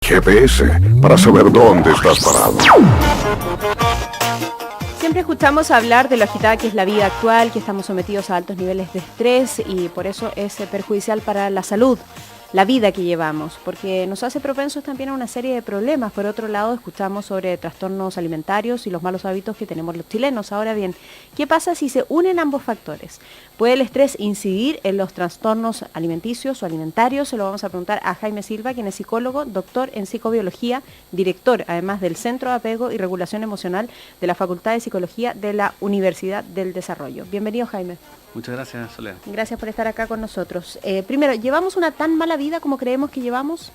GPS, para saber dónde estás parado. Siempre escuchamos hablar de lo agitada que es la vida actual, que estamos sometidos a altos niveles de estrés y por eso es perjudicial para la salud, la vida que llevamos, porque nos hace propensos también a una serie de problemas. Por otro lado, escuchamos sobre trastornos alimentarios y los malos hábitos que tenemos los chilenos. Ahora bien, ¿qué pasa si se unen ambos factores? ¿Puede el estrés incidir en los trastornos alimenticios o alimentarios? Se lo vamos a preguntar a Jaime Silva, quien es psicólogo, doctor en psicobiología, director además del Centro de Apego y Regulación Emocional de la Facultad de Psicología de la Universidad del Desarrollo. Bienvenido, Jaime. Muchas gracias, Soledad. Gracias por estar acá con nosotros. Primero, ¿llevamos una tan mala vida como creemos que llevamos?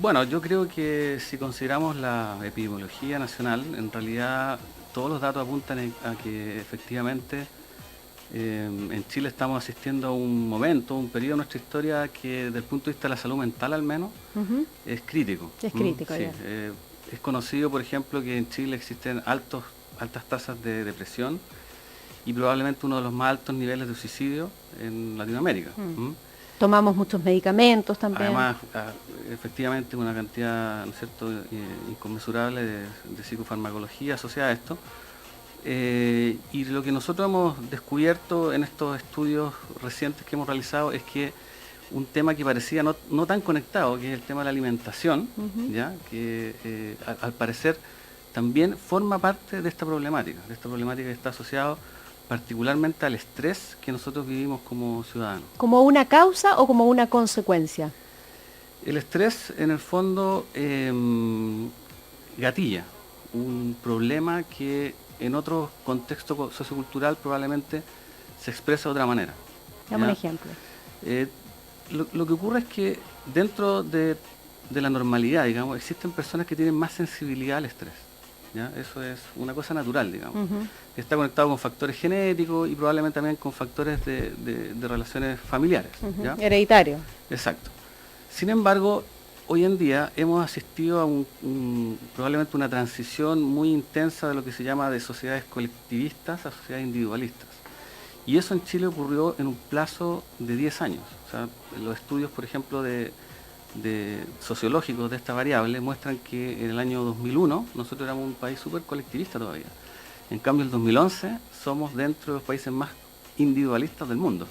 Bueno, yo creo que si consideramos la epidemiología nacional, en realidad todos los datos apuntan a que efectivamente en Chile estamos asistiendo a un momento, un periodo de nuestra historia que desde el punto de vista de la salud mental al menos es crítico. Es crítico, sí. ya. Es conocido, por ejemplo, que en Chile existen altas tasas de depresión y probablemente uno de los más altos niveles de suicidio en Latinoamérica. Tomamos muchos medicamentos también. Además, efectivamente, una cantidad, ¿no es cierto?, inconmensurable de psicofarmacología asociada a esto. Y lo que nosotros hemos descubierto en estos estudios recientes que hemos realizado es que un tema que parecía no tan conectado, que es el tema de la alimentación, ¿ya?, que al parecer también forma parte de esta problemática que está asociada particularmente al estrés que nosotros vivimos como ciudadanos. ¿Como una causa o como una consecuencia? El estrés, en el fondo, gatilla un problema que en otro contexto sociocultural probablemente se expresa de otra manera. Dame un ejemplo. Lo que ocurre es que dentro de la normalidad, digamos, existen personas que tienen más sensibilidad al estrés. ¿Ya? Eso es una cosa natural, digamos. Está conectado con factores genéticos y probablemente también con factores de relaciones familiares. ¿Ya? Hereditario. Exacto. Sin embargo, hoy en día hemos asistido a probablemente una transición muy intensa de lo que se llama de sociedades colectivistas a sociedades individualistas. Y eso en Chile ocurrió en un plazo de 10 años. O sea, los estudios, por ejemplo, de sociológicos de esta variable muestran que en el año 2001 nosotros éramos un país súper colectivista todavía. En cambio, en el 2011 somos dentro de los países más individualistas del mundo.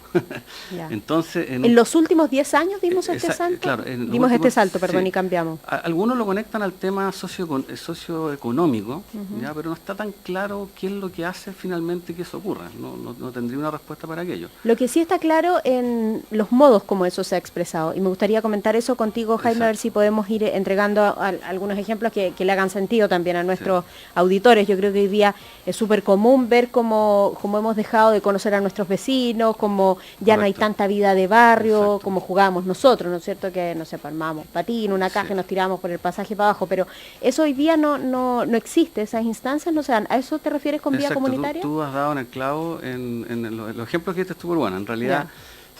Entonces, en los últimos 10 años dimos este salto. Claro, dimos este salto, perdón, sí. Y cambiamos. Algunos lo conectan al tema socioeconómico, ¿ya? Pero no está tan claro qué es lo que hace finalmente que eso ocurra. No tendría una respuesta para aquello. Lo que sí está claro en los modos como eso se ha expresado. Y me gustaría comentar eso contigo, Jaime, a ver si podemos ir entregando algunos ejemplos que le hagan sentido también a nuestros auditores. Yo creo que hoy día es súper común ver cómo hemos dejado de conocer a nuestros vecinos, como ya no hay tanta vida de barrio, como jugábamos nosotros, ¿no es cierto? Que nos armamos patín, una caja y nos tiramos por el pasaje para abajo, pero eso hoy día no existe, esas instancias no se dan. ¿A eso te refieres con vida comunitaria? Tú has dado en el clavo en los ejemplos que este estuvo bueno. En realidad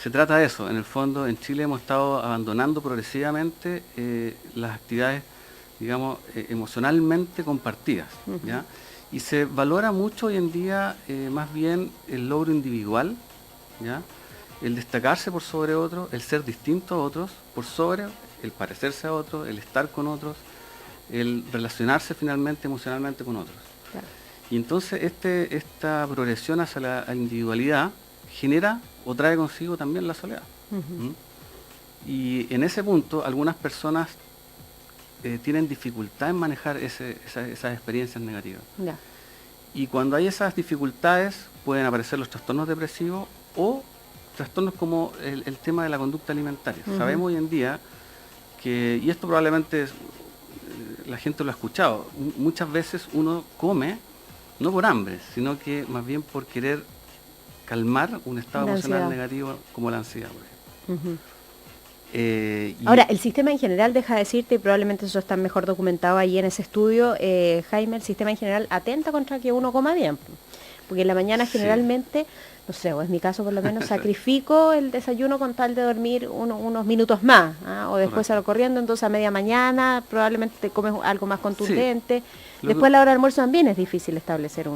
se trata de eso. En el fondo, en Chile hemos estado abandonando progresivamente las actividades, digamos, emocionalmente compartidas, ¿ya? Y se valora mucho hoy en día más bien el logro individual, ¿ya? El destacarse por sobre otros, el ser distinto a otros, por sobre el parecerse a otros, el estar con otros, el relacionarse finalmente emocionalmente con otros. Claro. Y entonces esta progresión hacia la individualidad genera o trae consigo también la soledad. Y en ese punto algunas personas tienen dificultad en manejar esas experiencias negativas. Y cuando hay esas dificultades pueden aparecer los trastornos depresivos o trastornos como el tema de la conducta alimentaria. Sabemos hoy en día que, y esto probablemente la gente lo ha escuchado, muchas veces uno come no por hambre, sino que más bien por querer calmar un estado emocional negativo como la ansiedad, por ejemplo. Ahora, el sistema en general, deja de decirte, y probablemente eso está mejor documentado ahí en ese estudio, Jaime, el sistema en general atenta contra que uno coma bien, porque en la mañana generalmente, no sé, o es mi caso por lo menos, sacrifico el desayuno con tal de dormir unos minutos más, o después salgo corriendo, entonces a media mañana probablemente te comes algo más contundente. Después a la hora del almuerzo también es difícil establecer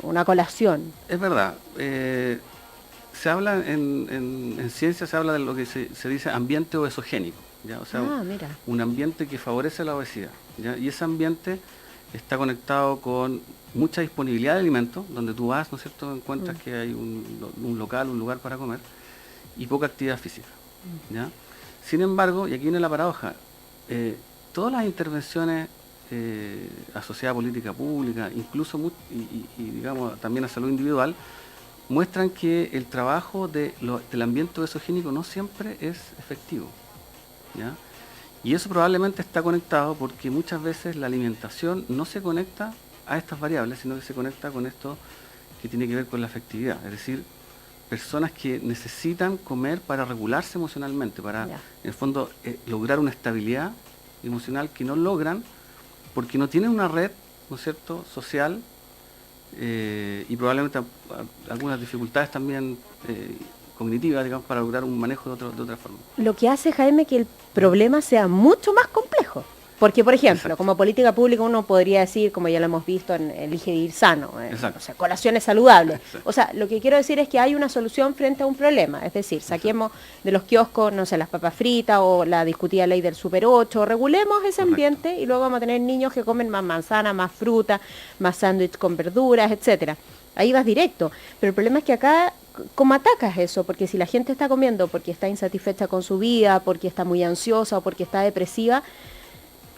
una colación. Es verdad. Se habla en ciencia, se habla de lo que se dice ambiente obesogénico, ¿ya? O sea, Mira. un ambiente que favorece la obesidad, ¿ya? Y ese ambiente está conectado con mucha disponibilidad de alimentos, donde tú vas, ¿no es cierto?, encuentras que hay un local, un lugar para comer, y poca actividad física, ¿ya? Sin embargo, y aquí viene la paradoja, todas las intervenciones asociadas a política pública, incluso y digamos también a salud individual, muestran que el trabajo del ambiente obesogénico no siempre es efectivo, ¿ya? Y eso probablemente está conectado porque muchas veces la alimentación no se conecta a estas variables, sino que se conecta con esto que tiene que ver con la afectividad, es decir, personas que necesitan comer para regularse emocionalmente, para, en el fondo, lograr una estabilidad emocional que no logran porque no tienen una red, ¿no es cierto?, social, y probablemente algunas dificultades también cognitivas, digamos, para lograr un manejo de otra forma. Lo que hace, Jaime, que el problema sea mucho más complejo. Porque, por ejemplo, Exacto. como política pública uno podría decir, como ya lo hemos visto en Elige Vivir Sano, Exacto. o sea, colaciones saludables. Exacto. O sea, lo que quiero decir es que hay una solución frente a un problema. Es decir, saquemos de los kioscos, no sé, las papas fritas o la discutida ley del Super 8, regulemos ese ambiente y luego vamos a tener niños que comen más manzana, más fruta, más sándwich con verduras, etcétera. Ahí vas directo. Pero el problema es que acá, ¿cómo atacas eso? Porque si la gente está comiendo porque está insatisfecha con su vida, porque está muy ansiosa o porque está depresiva,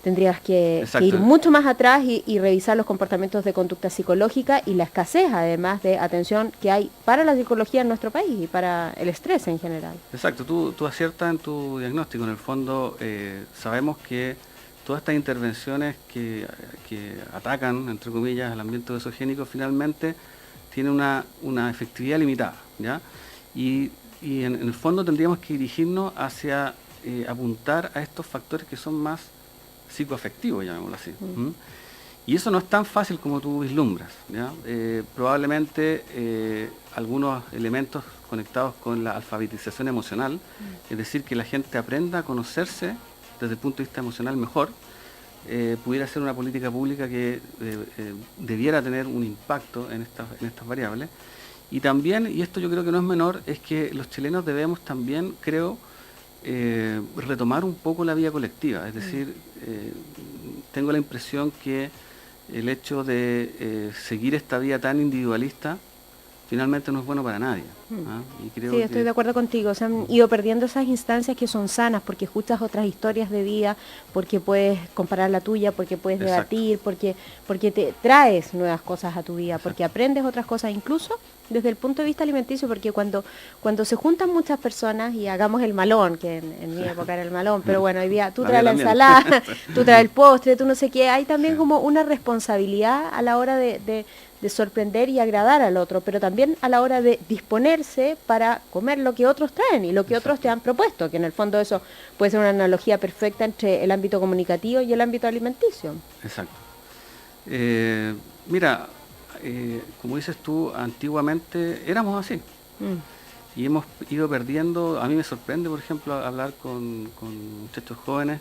tendrías que ir mucho más atrás y revisar los comportamientos de conducta psicológica y la escasez, además, de atención que hay para la psicología en nuestro país y para el estrés en general. Exacto, tú aciertas en tu diagnóstico. En el fondo, sabemos que todas estas intervenciones que atacan, entre comillas, al ambiente obesogénico, finalmente tienen una efectividad limitada, ¿ya? Y en el fondo tendríamos que dirigirnos hacia apuntar a estos factores que son más psicoafectivo, llamémoslo así. Y eso no es tan fácil como tú vislumbras, ¿ya? Probablemente algunos elementos conectados con la alfabetización emocional, es decir, que la gente aprenda a conocerse desde el punto de vista emocional mejor, pudiera ser una política pública que debiera tener un impacto en estas variables. Y también, y esto yo creo que no es menor, es que los chilenos debemos también, creo, retomar un poco la vida colectiva, es decir, tengo la impresión que el hecho de seguir esta vida tan individualista finalmente no es bueno para nadie. ¿Ah? Y creo sí, estoy de acuerdo contigo. Se han ido perdiendo esas instancias que son sanas, porque escuchas otras historias de vida, porque puedes comparar la tuya, porque puedes debatir, porque te traes nuevas cosas a tu vida, porque aprendes otras cosas, incluso desde el punto de vista alimenticio, porque cuando se juntan muchas personas y hagamos el malón, que en mi época era el malón, pero bueno, hoy día tú traes la ensalada, tú traes el postre, tú no sé qué, hay también como una responsabilidad a la hora de sorprender y agradar al otro, pero también a la hora de disponerse para comer lo que otros traen y lo que otros te han propuesto, que en el fondo eso puede ser una analogía perfecta entre el ámbito comunicativo y el ámbito alimenticio. Exacto. Mira, como dices tú, antiguamente éramos así. Y hemos ido perdiendo. A mí me sorprende, por ejemplo, hablar con muchachos jóvenes,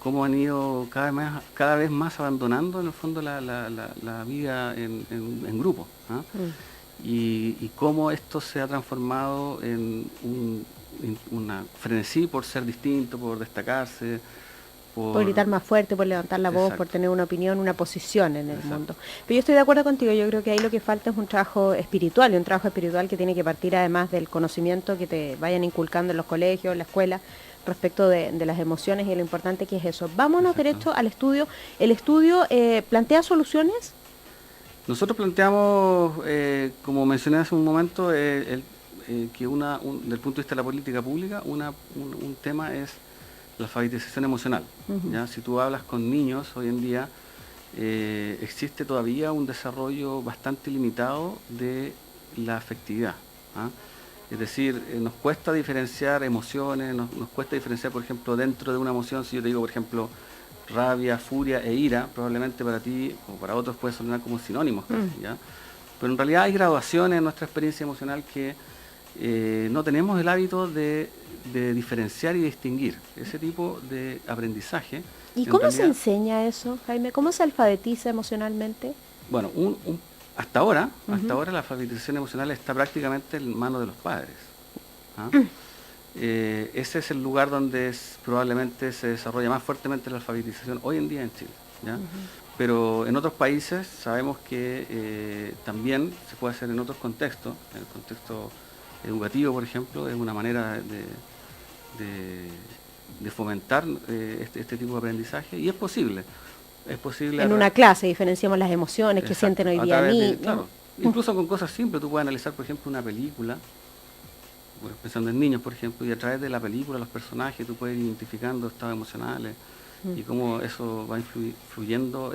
cómo han ido cada vez más abandonando en el fondo la vida en grupo, ¿ah? Y cómo esto se ha transformado en una frenesí por ser distinto, por destacarse, por gritar más fuerte, por levantar la voz, por tener una opinión, una posición en el mundo. Pero yo estoy de acuerdo contigo, yo creo que ahí lo que falta es un trabajo espiritual, y un trabajo espiritual que tiene que partir además del conocimiento que te vayan inculcando en los colegios, en la escuela, respecto de las emociones y lo importante que es eso. Vámonos derecho al estudio. ¿El estudio plantea soluciones? Nosotros planteamos, como mencioné hace un momento, que del punto de vista de la política pública, un tema es la alfabetización emocional. ¿Ya? Si tú hablas con niños hoy en día, existe todavía un desarrollo bastante limitado de la afectividad. ¿Ah? Es decir, nos cuesta diferenciar emociones, nos cuesta diferenciar, por ejemplo, dentro de una emoción, si yo te digo, por ejemplo, rabia, furia e ira, probablemente para ti o para otros puede sonar como sinónimos casi, ¿ya? Pero en realidad hay graduaciones en nuestra experiencia emocional que no tenemos el hábito de diferenciar y distinguir ese tipo de aprendizaje. ¿Y cómo se enseña eso, Jaime? ¿Cómo se alfabetiza emocionalmente? Bueno, hasta ahora la alfabetización emocional está prácticamente en manos de los padres. ¿Ah? ese es el lugar donde probablemente se desarrolla más fuertemente la alfabetización hoy en día en Chile, ¿ya? Pero en otros países sabemos que también se puede hacer en otros contextos. En el contexto educativo, por ejemplo, es una manera de fomentar este tipo de aprendizaje, y es posible. Es posible En una clase diferenciamos las emociones que Exacto, sienten hoy a día través niños. claro, incluso con cosas simples. Tú puedes analizar, por ejemplo, una película, bueno, pensando en niños, por ejemplo, y a través de la película, los personajes, tú puedes ir identificando estados emocionales y cómo eso va influyendo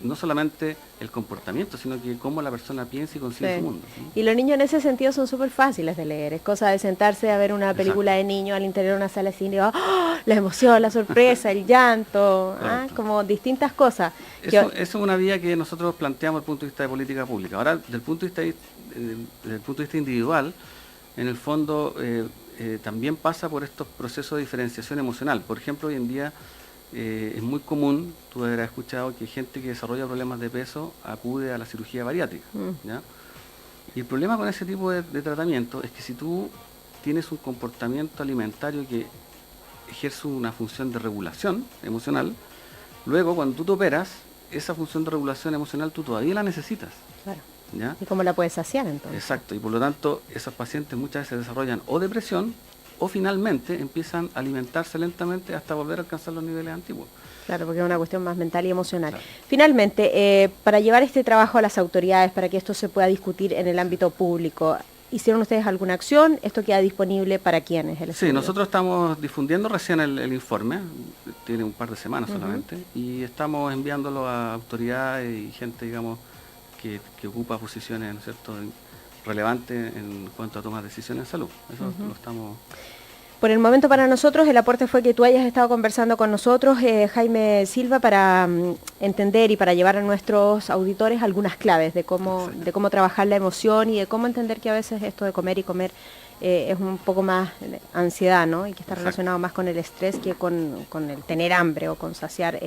no solamente el comportamiento, sino que cómo la persona piensa y concibe Sí. su mundo, ¿sí? Y los niños en ese sentido son súper fáciles de leer. Es cosa de sentarse a ver una película de niños al interior de una sala de cine y ¡oh! La emoción, la sorpresa, el llanto, Claro. como distintas cosas. Eso es una vía que nosotros planteamos desde el punto de vista de política pública. Ahora, desde el punto de vista individual, en el fondo también pasa por estos procesos de diferenciación emocional. Por ejemplo, hoy en día es muy común, tú habrás escuchado, que gente que desarrolla problemas de peso acude a la cirugía bariátrica, ¿ya? Y el problema con ese tipo de tratamiento es que si tú tienes un comportamiento alimentario que ejerce una función de regulación emocional, luego cuando tú te operas, esa función de regulación emocional tú todavía la necesitas, Claro. ¿ya? ¿Y cómo la puedes saciar entonces? Exacto, y por lo tanto esos pacientes muchas veces desarrollan o depresión o finalmente empiezan a alimentarse lentamente hasta volver a alcanzar los niveles antiguos. Claro, porque es una cuestión más mental y emocional. Claro. Finalmente, para llevar este trabajo a las autoridades, para que esto se pueda discutir en el ámbito público, ¿hicieron ustedes alguna acción? ¿Esto queda disponible para quiénes? Sí, nosotros estamos difundiendo recién el informe, tiene un par de semanas solamente, y estamos enviándolo a autoridades y gente, digamos, que ocupa posiciones, ¿no es cierto?, relevantes en cuanto a tomar decisiones en salud. Eso lo estamos... Por el momento para nosotros el aporte fue que tú hayas estado conversando con nosotros, Jaime Silva, para entender y para llevar a nuestros auditores algunas claves de cómo trabajar la emoción y de cómo entender que a veces esto de comer y comer es un poco más ansiedad, ¿no? Y que está relacionado más con el estrés que con el tener hambre o con saciar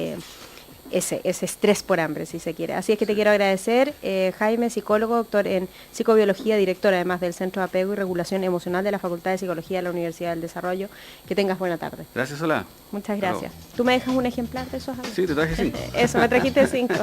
ese estrés por hambre, si se quiere. Así es que te quiero agradecer, Jaime, psicólogo, doctor en psicobiología, director además del Centro de Apego y Regulación Emocional de la Facultad de Psicología de la Universidad del Desarrollo. Que tengas buena tarde. Gracias, Solá. Muchas gracias. ¿Tú me dejas un ejemplar de esos? Sí, te traje 5. Eso, me trajiste 5.